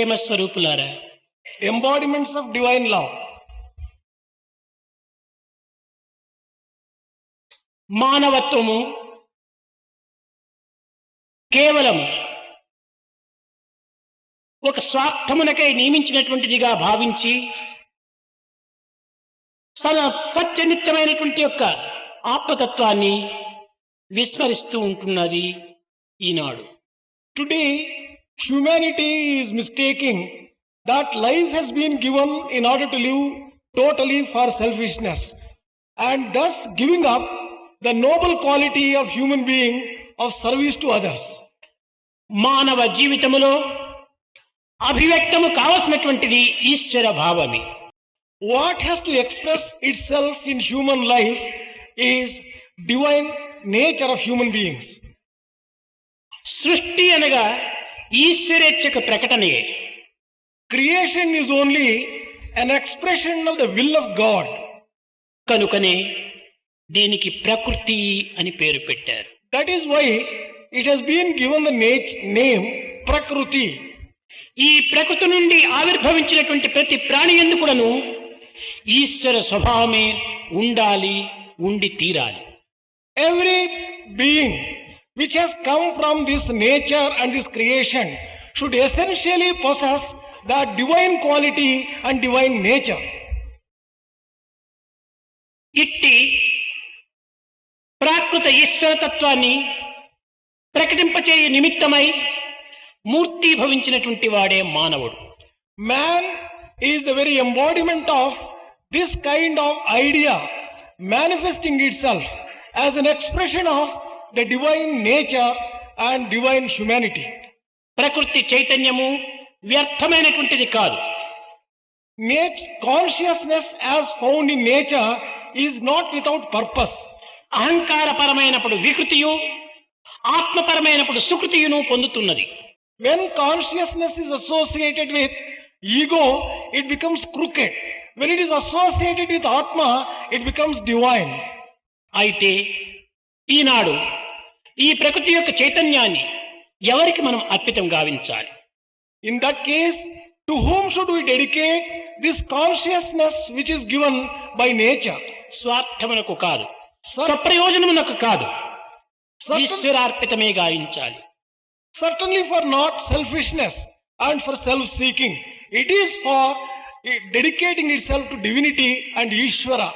ప్రేమ స్వరూపులారా, embodiments of divine love. మానవత్వము కేవలం ఒక స్వార్థమునకై నియమించినటువంటిదిగా భావించి సత్యనిత్యమైనటువంటి యొక్క ఆత్మతత్వాన్ని విస్మరిస్తూ ఉంటున్నది ఈనాడు. Today, humanity is mistaking that life has been given in order to live totally for selfishness, and thus giving up the noble quality of human being of service to others. మానవ జీవితములో అభివ్యక్తము కావలసినటువంటిది ఈశ్వర భావమే. What has to express itself in human life is divine nature of human beings. సృష్టి అనగా ఈశ్వరేచ్ఛకు ప్రకటనయే. Creation is only an expression of the will of God. కనుకనే దీనికి ప్రకృతి అని పేరు పెట్టారు. That is why it has been given the name Prakruti. ఈ ప్రకృతి నుండి ఆవిర్భవించినటువంటి ప్రతి ప్రాణి యందు కూడాను ఈశ్వర స్వభావమే ఉండాలి, ఉండి తీరాలి. Every being which has come from this nature and this creation should essentially possess that divine quality and divine nature. ఇట్టి ప్రాకృత ఈశ్వరతత్వాన్ని ప్రకటింపచేయ నిమిత్తమై మూర్తీభవించినటువంటి వాడే మానవుడు. Man is the very embodiment of this kind of idea manifesting itself as an expression of the divine nature and divine humanity. ప్రకృతి చైతన్యము వ్యర్థమైనటువంటిది కాదు. Consciousness as found in nature is not without purpose. అహంకారపరమైనప్పుడు వికృతియు, ఆత్మపరమైనప్పుడు సుకృతియును పొందుతున్నది. When consciousness is associated with ego, it becomes crooked. When it is associated with Atma, it becomes divine. అయితే ఈనాడు ఈ ప్రకృతి యొక్క చైతన్యాన్ని ఎవరికి మనం అర్పితం గావించాలి? In that case, to whom should we dedicate this consciousness which is given by nature? స్వార్థమునకు కాదు, స్వప్రయోజనమునకు కాదు, ఈశ్వరార్పితమే గావించాలి. Certainly for not selfishness and for self-seeking. It is for dedicating itself to divinity and Ishvara.